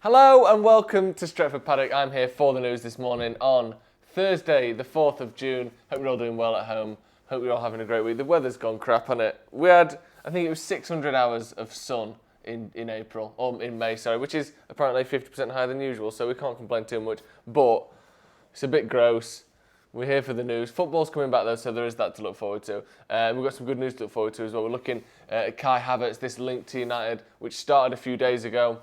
Hello and welcome to Stretford Paddock. I'm here for the news this morning on Thursday, the 4th of June. Hope you're all doing well at home. Hope you're all having a great week. The weather's gone crap, hasn't it? We had, I think it was 600 hours of sun in April, or in May, sorry, which is apparently 50% higher than usual, so we can't complain too much. But it's a bit gross. We're here for the news. Football's coming back though, so there is that to look forward to. We've got some good news to look forward to as well. We're looking at Kai Havertz, this link to United, which started a few days ago.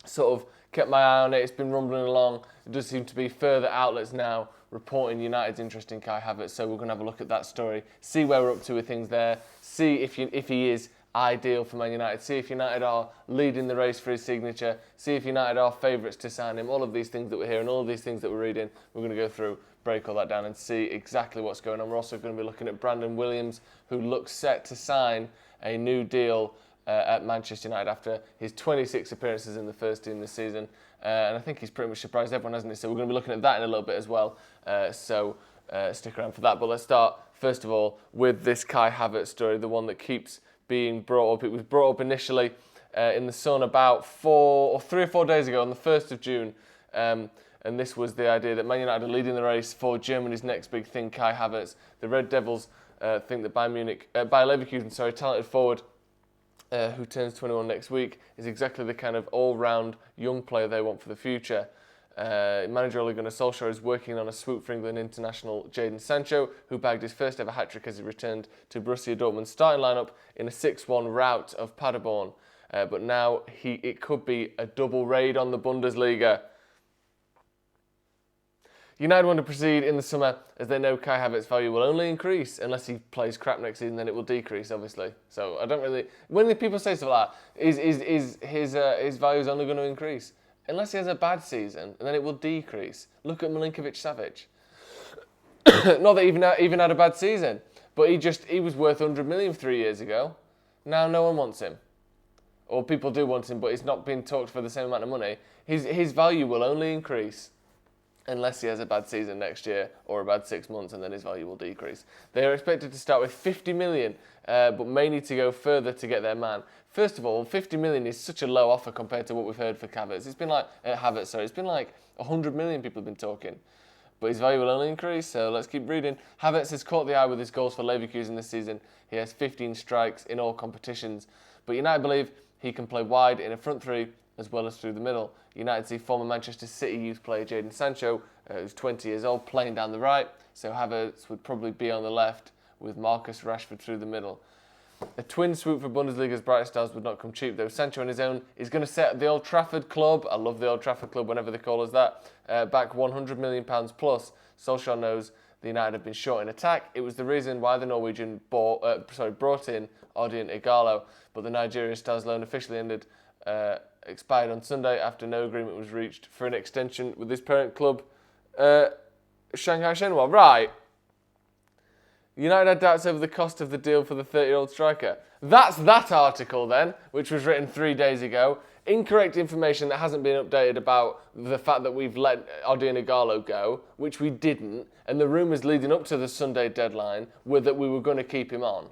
Sort of kept my eye on it. It's been rumbling along. It does seem to be further outlets now reporting United's interest in Kai Havertz. So we're going to have a look at that story, see where we're up to with things there, see if he is ideal for Man United, see if United are leading the race for his signature, see if United are favourites to sign him. All of these things that we're hearing, all of these things that we're reading, we're going to go through, break all that down and see exactly what's going on. We're also going to be looking at Brandon Williams, who looks set to sign a new deal at Manchester United after his 26 appearances in the first team this season. And I think he's pretty much surprised everyone, hasn't he? So we're going to be looking at that in a little bit as well. So stick around for that. But let's start, first of all, with this Kai Havertz story, the one that keeps being brought up. It was brought up initially in the Sun about 3 or 4 days ago on the 1st of June. And this was the idea that Man United are leading the race for Germany's next big thing, Kai Havertz. The Red Devils think that Bayer Leverkusen, talented forward, who turns 21 next week, is exactly the kind of all-round young player they want for the future. Manager Ole Gunnar Solskjaer is working on a swoop for England international Jadon Sancho, who bagged his first ever hat-trick as he returned to Borussia Dortmund's starting lineup in a 6-1 rout of Paderborn. But now it could be a double raid on the Bundesliga. United want to proceed in the summer as they know Kai Havertz's value will only increase unless he plays crap next season. Then it will decrease, obviously. So I don't really. When the people say stuff like that, is his value is only going to increase unless he has a bad season, and then it will decrease. Look at Milinkovic-Savic. Not that he even had a bad season, but he was worth 100 million 3 years ago. Now no one wants him, or people do want him, but he's not being talked for the same amount of money. His value will only increase unless he has a bad season next year or a bad 6 months, and then his value will decrease. They are expected to start with 50 million, but may need to go further to get their man. First of all, 50 million is such a low offer compared to what we've heard for Havertz. It's been like 100 million people have been talking. But his value will only increase, so let's keep reading. Havertz has caught the eye with his goals for Leverkusen this season. He has 15 strikes in all competitions. But United believe he can play wide in a front three as well as through the middle. United see former Manchester City youth player Jadon Sancho, who's 20 years old, playing down the right, so Havertz would probably be on the left with Marcus Rashford through the middle. A twin swoop for Bundesliga's brightest stars would not come cheap, though. Sancho on his own is going to set the Old Trafford Club, I love the Old Trafford Club whenever they call us that, back £100 million plus. Solskjaer knows the United have been short in attack. It was the reason why the Norwegian brought in Odion Ighalo, but the Nigeria star's loan officially expired on Sunday after no agreement was reached for an extension with his parent club, Shanghai Shenhua. Right. United had doubts over the cost of the deal for the 30-year-old striker. That's that article then, which was written 3 days ago. Incorrect information that hasn't been updated about the fact that we've let Odion Ighalo go, which we didn't, and the rumours leading up to the Sunday deadline were that we were going to keep him on.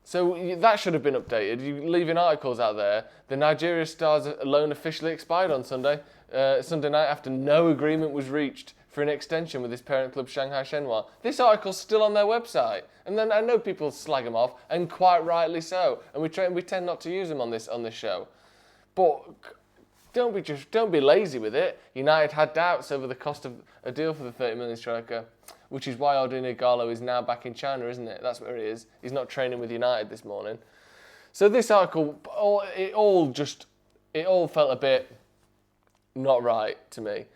So that should have been updated. You're leaving articles out there. The Nigeria Stars loan officially expired on Sunday night after no agreement was reached for an extension with his parent club Shanghai Shenhua. This article's still on their website, and then I know people slag them off, and quite rightly so. And we tend not to use them on this show, but don't be lazy with it. United had doubts over the cost of a deal for the 30 million striker, which is why Odion Ighalo is now back in China, isn't it? That's where he is. He's not training with United this morning. So this article, it all felt a bit not right to me.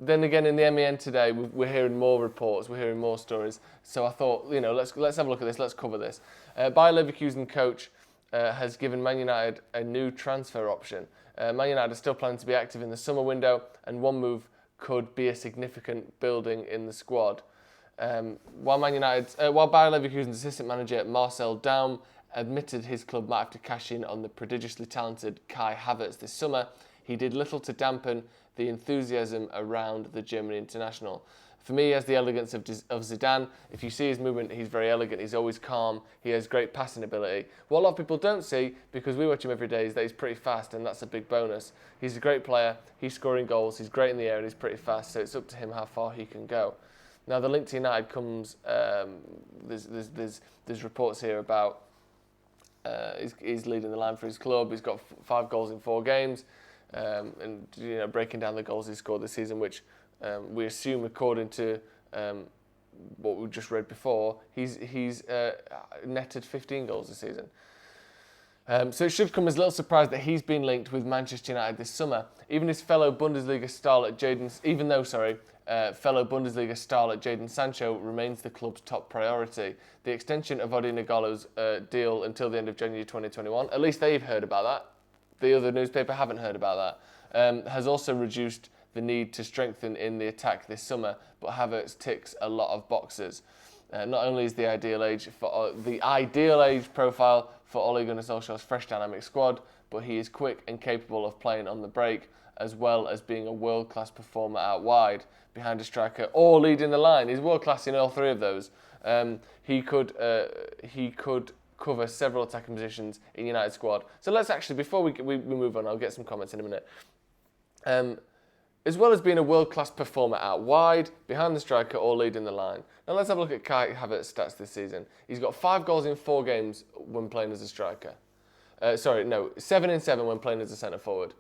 Then again, in the MEN today, we're hearing more reports, we're hearing more stories. So I thought, let's have a look at this, let's cover this. Bayer Leverkusen coach has given Man United a new transfer option. Man United are still planning to be active in the summer window, and one move could be a significant building in the squad. While Bayer Leverkusen's assistant manager Marcel Daum admitted his club might have to cash in on the prodigiously talented Kai Havertz this summer, he did little to dampen the enthusiasm around the German international. For me, he has the elegance of Zidane. If you see his movement, he's very elegant. He's always calm. He has great passing ability. What a lot of people don't see, because we watch him every day, is that he's pretty fast, and that's a big bonus. He's a great player. He's scoring goals. He's great in the air, and he's pretty fast. So it's up to him how far he can go. Now, the link to United comes. There's reports here about he's leading the line for his club. He's got 5 goals in 4 games, and breaking down the goals he scored this season, which we assume, according to what we just read before, he's netted 15 goals this season. So it should come as a little surprise that he's been linked with Manchester United this summer. Even his fellow Bundesliga starlet Jadon Sancho remains the club's top priority. The extension of Odi Nagalo's deal until the end of January 2021, at least they've heard about that. The other newspaper haven't heard about that. Has also reduced the need to strengthen in the attack this summer, but Havertz ticks a lot of boxes. Not only is the ideal age profile for Ole Gunnar Solskjaer's fresh dynamic squad, but he is quick and capable of playing on the break, as well as being a world-class performer out wide, behind a striker, or leading the line. He's world-class in all 3 of those. He could cover several attacking positions in United squad. So let's actually, before we move on, I'll get some comments in a minute. As well as being a world-class performer out wide, behind the striker, or leading the line. Now let's have a look at Kai Havertz's stats this season. He's got 5 goals in 4 games when playing as a striker. 7 in 7 when playing as a centre-forward.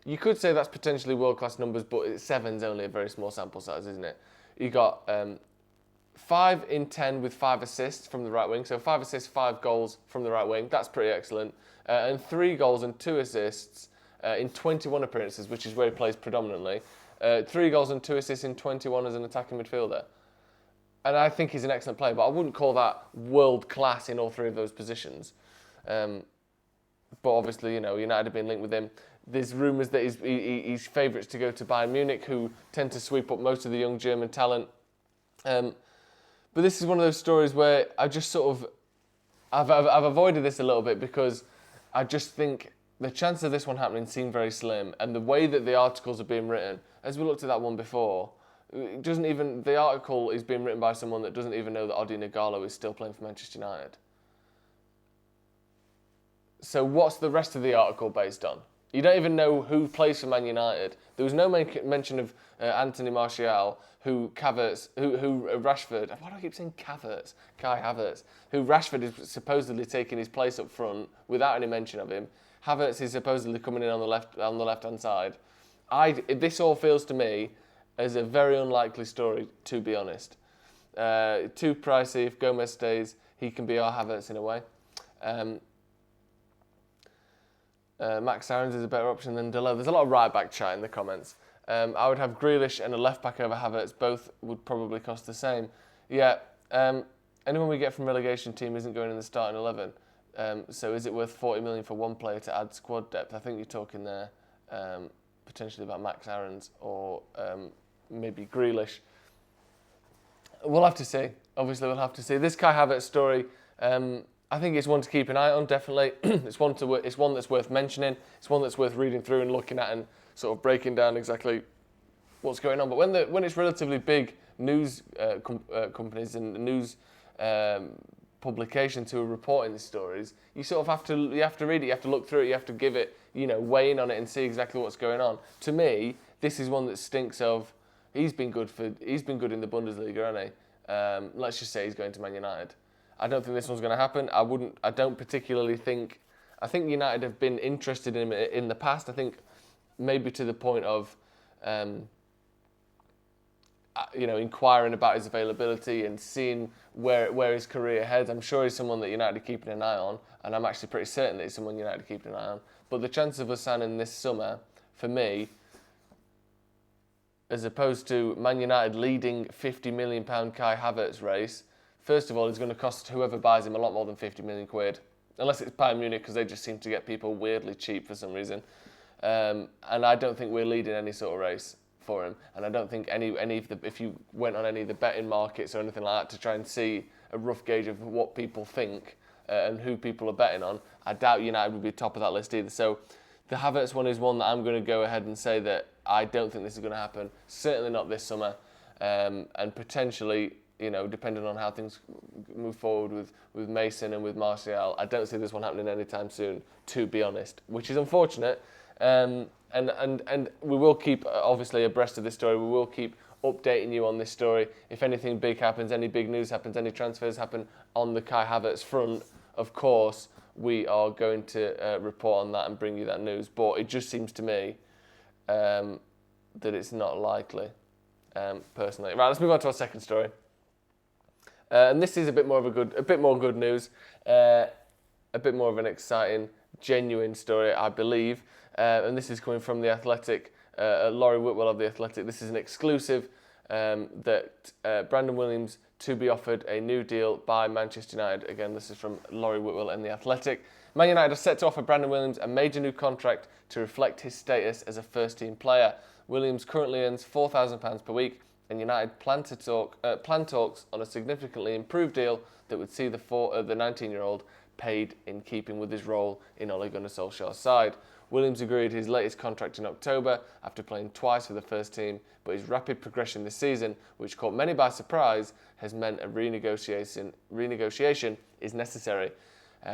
You could say that's potentially world-class numbers, but 7's only a very small sample size, isn't it? He got 5 in 10 with 5 assists from the right wing. So 5 assists, 5 goals from the right wing. That's pretty excellent. And 3 goals and 2 assists in 21 appearances, which is where he plays predominantly. 3 goals and 2 assists in 21 as an attacking midfielder. And I think he's an excellent player, but I wouldn't call that world-class in all 3 of those positions. But obviously, United have been linked with him. There's rumours that he's favourites to go to Bayern Munich, who tend to sweep up most of the young German talent. But this is one of those stories where I just sort of... I've avoided this a little bit, because I just think the chance of this one happening seem very slim, and the way that the articles are being written, as we looked at that one before, the article is being written by someone that doesn't even know that Odi Nagalo is still playing for Manchester United. So what's the rest of the article based on? You don't even know who plays for Man United. There was no mention of Anthony Martial, who Rashford. Why do I keep saying Havertz? Kai Havertz, who Rashford is supposedly taking his place up front without any mention of him. Havertz is supposedly coming in on the left-hand side. This all feels to me as a very unlikely story, to be honest. Too pricey. If Gomez stays, he can be our Havertz in a way. Max Aarons is a better option than Delo. There's a lot of right-back chat in the comments. I would have Grealish and a left-back over Havertz. Both would probably cost the same. Yeah, anyone we get from relegation team isn't going in the starting 11. So is it worth 40 million for one player to add squad depth? I think you're talking there potentially about Max Aarons or maybe Grealish. We'll have to see. Obviously, we'll have to see. This Kai Havertz story, I think it's one to keep an eye on, definitely. It's one that's worth mentioning. It's one that's worth reading through and looking at and sort of breaking down exactly what's going on. But when it's relatively big news companies and news publications who are reporting these stories, you sort of have to read it, you have to look through it, you have to give it, weigh in on it and see exactly what's going on. To me, this is one that stinks of. He's been good in the Bundesliga, hasn't he? Let's just say he's going to Man United. I don't think this one's going to happen. I don't particularly think. I think United have been interested in him in the past. I think maybe to the point of, inquiring about his availability and seeing where his career heads. I'm sure he's someone that United are keeping an eye on, and I'm actually pretty certain that he's someone United are keeping an eye on. But the chance of us signing this summer, for me, as opposed to Man United leading £50 million Kai Havertz race, first of all, it's going to cost whoever buys him a lot more than 50 million quid. Unless it's Bayern Munich, because they just seem to get people weirdly cheap for some reason. And I don't think we're leading any sort of race for him. And I don't think if you went on any of the betting markets or anything like that to try and see a rough gauge of what people think and who people are betting on, I doubt United would be top of that list either. So the Havertz one is one that I'm going to go ahead and say that I don't think this is going to happen. Certainly not this summer. and potentially, depending on how things move forward with Mason and with Martial, I don't see this one happening anytime soon, to be honest, which is unfortunate. And we will keep, obviously, abreast of this story. We will keep updating you on this story. If anything big happens, any big news happens, any transfers happen on the Kai Havertz front, of course, we are going to report on that and bring you that news. But it just seems to me that it's not likely, personally. Right, let's move on to our second story. And this is a bit more good news, a bit more of an exciting, genuine story, I believe. And this is coming from The Athletic, Laurie Whitwell of The Athletic. This is an exclusive that Brandon Williams to be offered a new deal by Manchester United. Again, this is from Laurie Whitwell and The Athletic. Man United are set to offer Brandon Williams a major new contract to reflect his status as a first-team player. Williams currently earns £4,000 per week, and United plan talks on a significantly improved deal that would see the 19-year-old paid in keeping with his role in Ole Gunnar Solskjaer's side. Williams agreed his latest contract in October after playing twice for the first team, but his rapid progression this season, which caught many by surprise, has meant a renegotiation is necessary.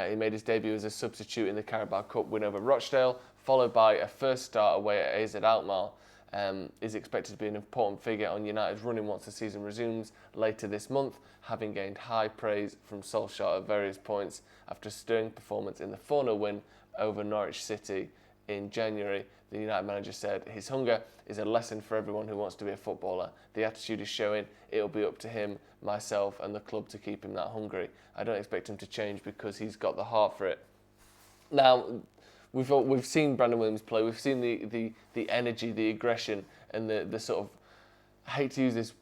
He made his debut as a substitute in the Carabao Cup win over Rochdale, followed by a first start away at AZ Alkmaar. Is expected to be an important figure on United's running once the season resumes later this month, having gained high praise from Solskjaer at various points after a stirring performance in the 4-0 win over Norwich City in January. The United manager said his hunger is a lesson for everyone who wants to be a footballer. The attitude is showing. It'll be up to him, myself and the club to keep him that hungry. I don't expect him to change because he's got the heart for it. Now, we've seen Brandon Williams play. We've seen the energy, the aggression, and the sort of I hate to use this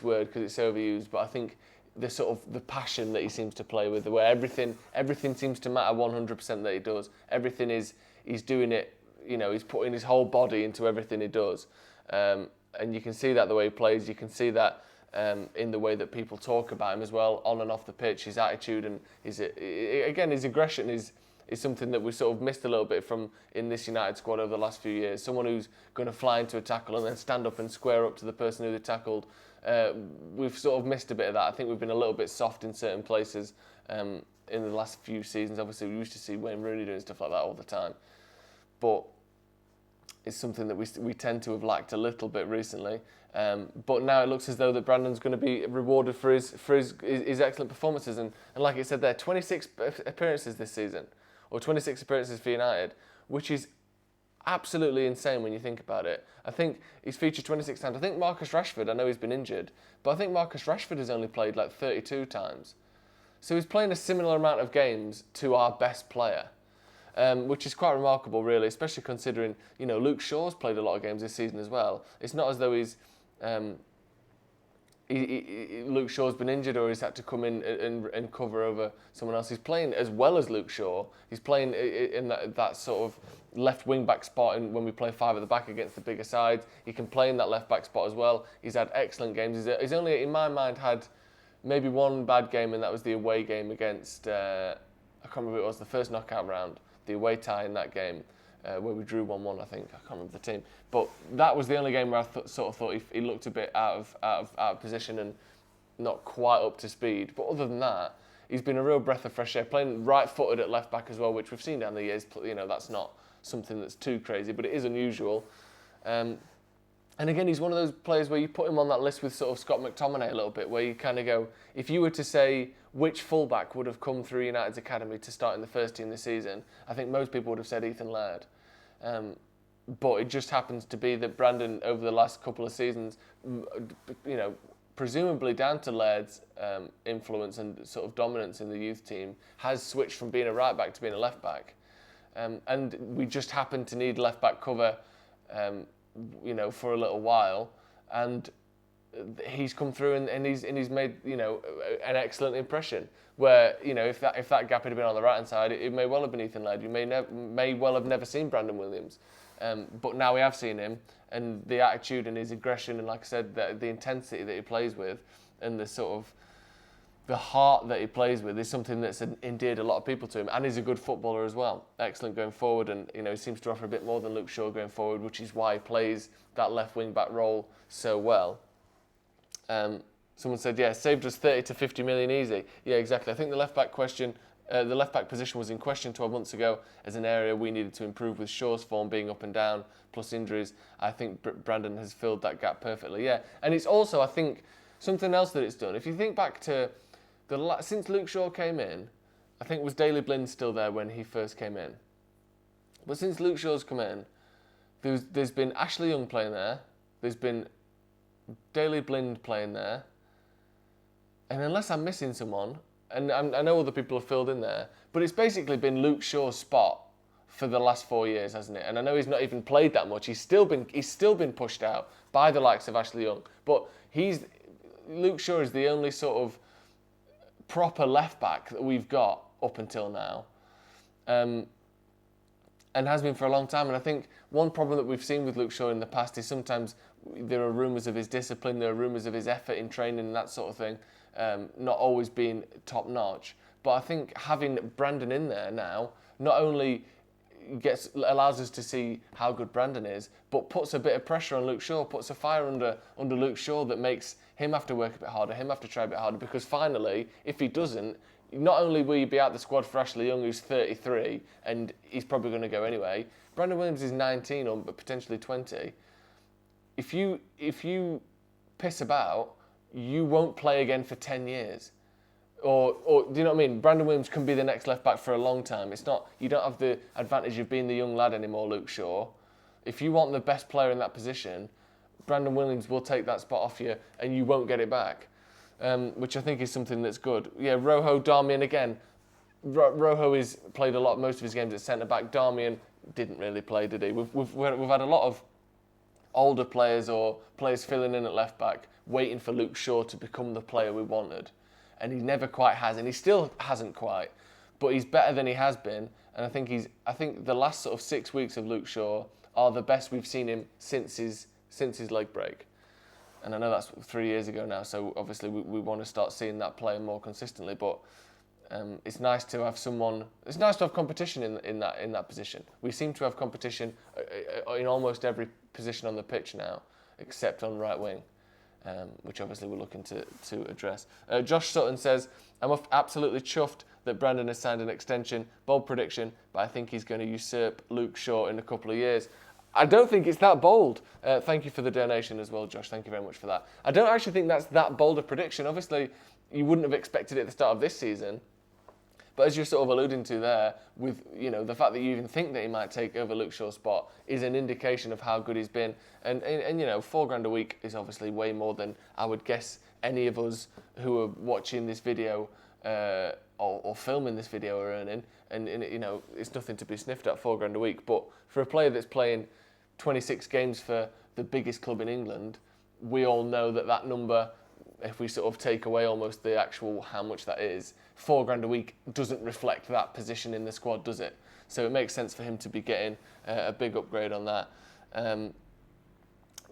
word because it's so overused, but I think the passion that he seems to play with, where everything seems to matter 100% that he does. Everything he's doing it. He's putting his whole body into everything he does, and you can see that the way he plays. You can see that in the way that people talk about him as well, on and off the pitch. His attitude and his aggression is something that we sort of missed a little bit from in this United squad over the last few years. Someone who's going to fly into a tackle and then stand up and square up to the person who they tackled. We've sort of missed a bit of that. I think we've been a little bit soft in certain places in the last few seasons. Obviously, we used to see Wayne Rooney doing stuff like that all the time. But it's something that we tend to have lacked a little bit recently. But now it looks as though that Brandon's going to be rewarded for his excellent performances. And like I said there, 26 appearances this season, or 26 appearances for United, which is absolutely insane when you think about it. I think he's featured 26 times. I think Marcus Rashford, I know he's been injured, but I think Marcus Rashford has only played like 32 times. So he's playing a similar amount of games to our best player, which is quite remarkable, really, especially considering, Luke Shaw's played a lot of games this season as well. It's not as though he's Luke Shaw's been injured or he's had to come in and cover over someone else. He's playing as well as Luke Shaw. He's playing in that sort of left wing back spot when we play 5 at the back against the bigger sides. He can play in that left back spot as well. He's had excellent games. He's only, in my mind, had maybe one bad game, and that was the away game against, I can't remember who it was, the first knockout round, the away tie in that game. Where we drew 1-1, I think. I can't remember the team. But that was the only game where I thought he looked a bit out of position and not quite up to speed. But other than that, he's been a real breath of fresh air, playing right-footed at left-back as well, which we've seen down the years. That's not something that's too crazy, but it is unusual. And again, he's one of those players where you put him on that list with sort of Scott McTominay a little bit, where you kind of go, if you were to say which fullback would have come through United's academy to start in the first team this season, I think most people would have said Ethan Laird. But it just happens to be that Brandon, over the last couple of seasons, presumably down to Laird's influence and sort of dominance in the youth team, has switched from being a right back to being a left back. And we just happen to need left back cover, for a little while, and he's come through and he's made an excellent impression. Where if that gap had been on the right hand side, it may well have been Ethan Laird. You may well have never seen Brandon Williams, but now we have seen him, and the attitude and his aggression, and like I said, the intensity that he plays with, and the sort of the heart that he plays with is something that's endeared a lot of people to him, and he's a good footballer as well. Excellent going forward, and he seems to offer a bit more than Luke Shaw going forward, which is why he plays that left wing back role so well. Someone said, yeah, saved us 30 to 50 million easy. Yeah, exactly. I think the left back position was in question 12 months ago as an area we needed to improve with Shaw's form being up and down, plus injuries. I think Brandon has filled that gap perfectly, yeah. And it's also, I think, something else that it's done. If you think back to since Luke Shaw came in, I think was Daley Blind still there when he first came in. But since Luke Shaw's come in, there's been Ashley Young playing there, there's been Daley Blind playing there, and unless I'm missing someone, and I know other people have filled in there, but it's basically been Luke Shaw's spot for the last 4 years, hasn't it? And I know he's not even played that much. He's still been pushed out by the likes of Ashley Young. But Luke Shaw is the only sort of proper left back that we've got up until now, and has been for a long time. And I think one problem that we've seen with Luke Shaw in the past is sometimes there are rumours of his discipline, there are rumours of his effort in training and that sort of thing. Not always being top notch, but I think having Brandon in there now not only allows us to see how good Brandon is, but puts a bit of pressure on Luke Shaw, puts a fire under Luke Shaw that makes him have to work a bit harder, him have to try a bit harder, because finally, if he doesn't, not only will you be out the squad for Ashley Young, who's 33, and he's probably going to go anyway, Brandon Williams is 19 or potentially 20. If you piss about, you won't play again for 10 years. Or do you know what I mean? Brandon Williams can be the next left back for a long time. It's not, you don't have the advantage of being the young lad anymore, Luke Shaw. If you want the best player in that position, Brandon Williams will take that spot off you and you won't get it back. Which I think is something that's good. Yeah, Rojo, Darmian again. Rojo has played most of his games at centre back. Darmian didn't really play, did he? We've had a lot of older players or players filling in at left back, waiting for Luke Shaw to become the player we wanted. And he never quite has, and he still hasn't quite. But he's better than he has been, and I think the last sort of 6 weeks of Luke Shaw are the best we've seen him since his leg break. And I know that's 3 years ago now, so obviously we want to start seeing that player more consistently. But it's nice to have someone. It's nice to have competition in that position. We seem to have competition in almost every position on the pitch now, except on right wing, which obviously we're looking to address. Josh Sutton says, "I'm absolutely chuffed that Brandon has signed an extension. Bold prediction, but I think he's going to usurp Luke Shaw in a couple of years." I don't think it's that bold. Thank you for the donation as well, Josh. Thank you very much for that. I don't actually think that's that bold a prediction. Obviously, you wouldn't have expected it at the start of this season. But as you're sort of alluding to there, with the fact that you even think that he might take over Luke Shaw's spot is an indication of how good he's been. And $4,000 a week is obviously way more than I would guess any of us who are watching this video or filming this video are earning. And it's nothing to be sniffed at, $4,000 a week. But for a player that's playing 26 games for the biggest club in England, we all know that number, if we sort of take away almost the actual how much that is, $4,000 a week doesn't reflect that position in the squad, does it? So it makes sense for him to be getting a big upgrade on that.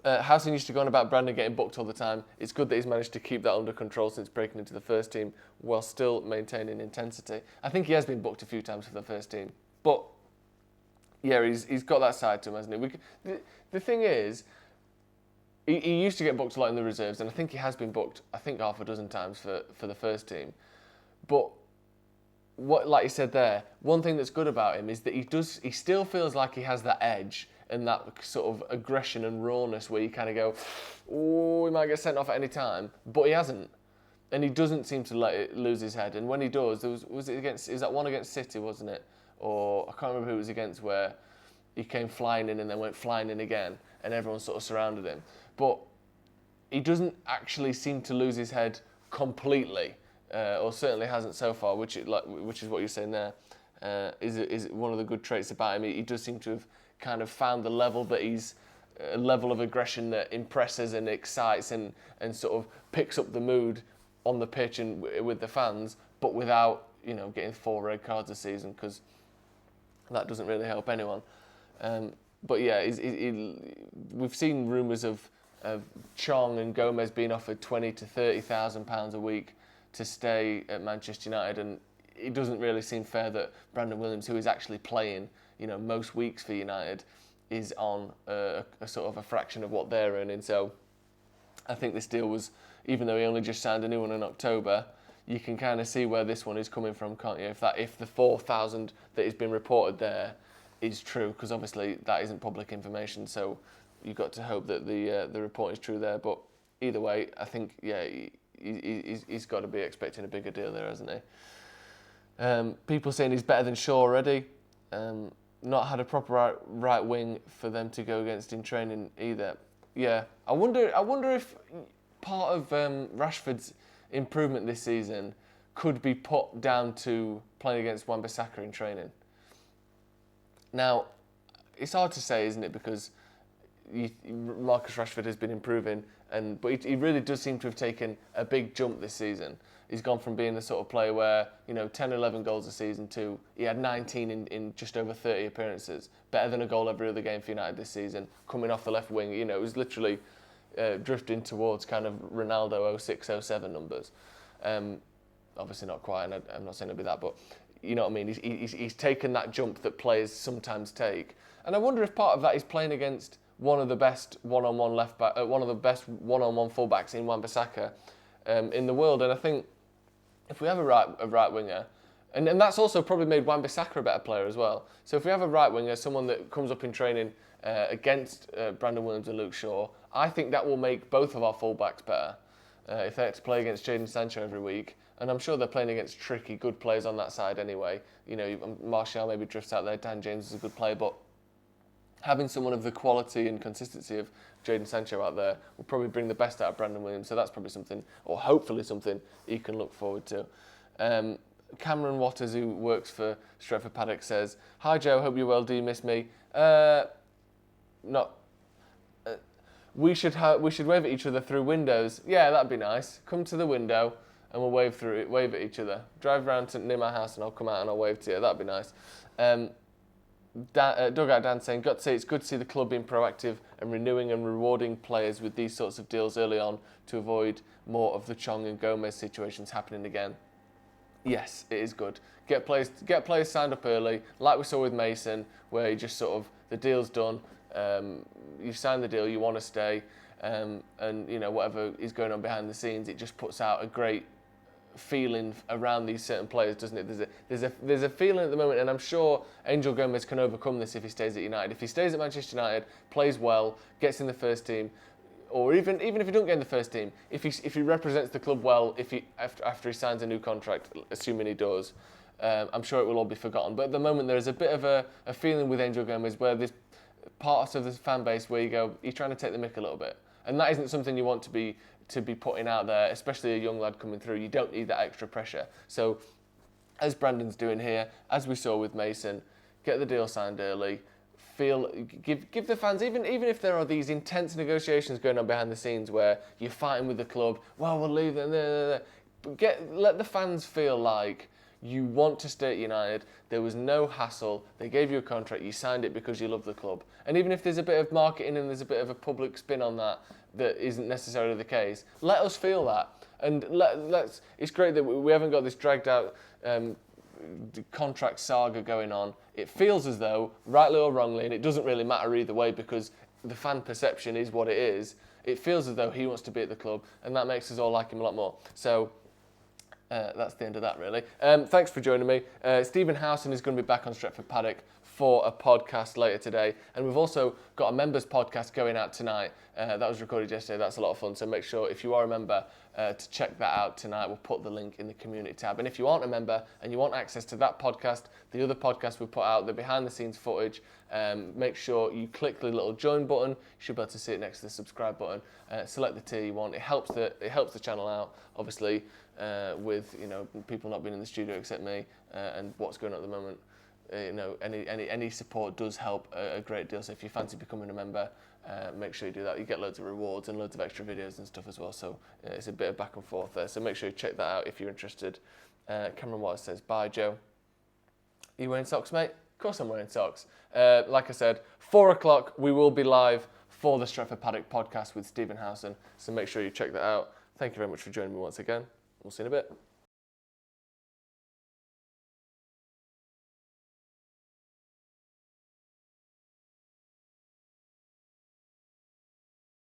Housen used to go on about Brandon getting booked all the time. It's good that he's managed to keep that under control since breaking into the first team while still maintaining intensity. I think he has been booked a few times for the first team. But, yeah, he's got that side to him, hasn't he? The thing is, he used to get booked a lot in the reserves, and I think he has been booked, half a dozen times for the first team. But, like you said there, one thing that's good about him is that he still feels like he has that edge and that sort of aggression and rawness where you kind of go, oh, he might get sent off at any time, but he hasn't. And he doesn't seem to let it lose his head. And when he does, was that one against City, wasn't it? Or I can't remember who it was against, where he came flying in and then went flying in again, and everyone sort of surrounded him. But he doesn't actually seem to lose his head completely, or certainly hasn't so far, which is what you're saying there, is one of the good traits about him. He does seem to have kind of found the level that he's a level of aggression that impresses and excites and sort of picks up the mood on the pitch and with the fans, but without getting 4 red cards a season, because that doesn't really help anyone. But yeah, we've seen rumours of Chong and Gomez being offered £20,000 to £30,000 a week to stay at Manchester United, and it doesn't really seem fair that Brandon Williams, who is actually playing most weeks for United, is on a sort of a fraction of what they're earning. So I think this deal was even though he only just signed a new one in October, you can kind of see where this one is coming from, can't you? If the 4,000 that has been reported there is true, because obviously that isn't public information, so you've got to hope that the report is true there. But either way, I think he's got to be expecting a bigger deal there, hasn't he? People saying he's better than Shaw already. Not had a proper right wing for them to go against in training either. Yeah, I wonder if part of Rashford's improvement this season could be put down to playing against Wan-Bissaka in training. Now, it's hard to say, isn't it? Because Marcus Rashford has been improving, but he really does seem to have taken a big jump this season. He's gone from being the sort of player where, 10, 11 goals a season to he had 19 in just over 30 appearances. Better than a goal every other game for United this season. Coming off the left wing, it was literally drifting towards kind of Ronaldo 06, 07 numbers. Obviously not quite, and I'm not saying it'll be that, but you know what I mean? He's taken that jump that players sometimes take. And I wonder if part of that is playing against one of the best one-on-one left back, one of the best one-on-one fullbacks in Wan-Bissaka in the world. And I think if we have a right winger, and that's also probably made Wan-Bissaka a better player as well. So if we have a right winger, someone that comes up in training against Brandon Williams and Luke Shaw, I think that will make both of our fullbacks better. If they had to play against Jadon Sancho every week, and I'm sure they're playing against tricky, good players on that side anyway. Martial maybe drifts out there, Dan James is a good player, but having someone of the quality and consistency of Jadon Sancho out there will probably bring the best out of Brandon Williams, so that's probably something, or hopefully something, he can look forward to. Cameron Waters, who works for Stretford Paddock, says, "Hi Joe, hope you're well, do you miss me?" We should wave at each other through windows. Yeah, that'd be nice. Come to the window and we'll wave at each other. Drive around to near my house and I'll come out and I'll wave to you. That'd be nice. Dugout Dan saying, got to say it's good to see the club being proactive and renewing and rewarding players with these sorts of deals early on to avoid more of the Chong and Gomez situations happening again. Yes, it is good. Get players signed up early, like we saw with Mason, where you just sort of, the deal's done, you sign the deal, you want to stay, and whatever is going on behind the scenes, it just puts out a great feeling around these certain players, doesn't it? There's a feeling at the moment, and I'm sure Angel Gomez can overcome this if he stays at United. If he stays at Manchester United, plays well, gets in the first team, or even if he don't get in the first team, if he represents the club well, after he signs a new contract, assuming he does, I'm sure it will all be forgotten. But at the moment, there is a bit of a feeling with Angel Gomez where there's parts of the fan base where you go, he's trying to take the mick a little bit, and that isn't something you want to be putting out there, especially a young lad coming through. You don't need that extra pressure. So, as Brandon's doing here, as we saw with Mason, get the deal signed early. Give the fans, even if there are these intense negotiations going on behind the scenes where you're fighting with the club, well, we'll leave them. Let the fans feel like you want to stay at United. There was no hassle. They gave you a contract. You signed it because you love the club. And even if there's a bit of marketing and there's a bit of a public spin on that isn't necessarily the case, let us feel that. And it's great that we haven't got this dragged out contract saga going on. It feels as though, rightly or wrongly, and it doesn't really matter either way because the fan perception is what it is, it feels as though he wants to be at the club, and that makes us all like him a lot more. So that's the end of that, really. Thanks for joining me. Stephen Howson is going to be back on Stretford Paddock for a podcast later today, and we've also got a members podcast going out tonight. That was recorded yesterday. That's a lot of fun, so make sure, if you are a member, to check that out tonight. We'll put the link in the community tab. And if you aren't a member and you want access to that podcast, the other podcasts we put out, the behind the scenes footage, make sure you click the little join button. You should be able to see it next to the subscribe button. Select the tier you want. It helps the channel out, obviously, with people not being in the studio except me, and what's going on at the moment. Any support does help a great deal. So if you fancy becoming a member, make sure you do that. You get loads of rewards and loads of extra videos and stuff as well. So it's a bit of back and forth there. So make sure you check that out if you're interested. Cameron Waters says, "Bye, Joe. Are you wearing socks, mate?" Of course I'm wearing socks. Like I said, 4 o'clock we will be live for the Stretford Paddock podcast with Stephen Howson. So make sure you check that out. Thank you very much for joining me once again. We'll see you in a bit.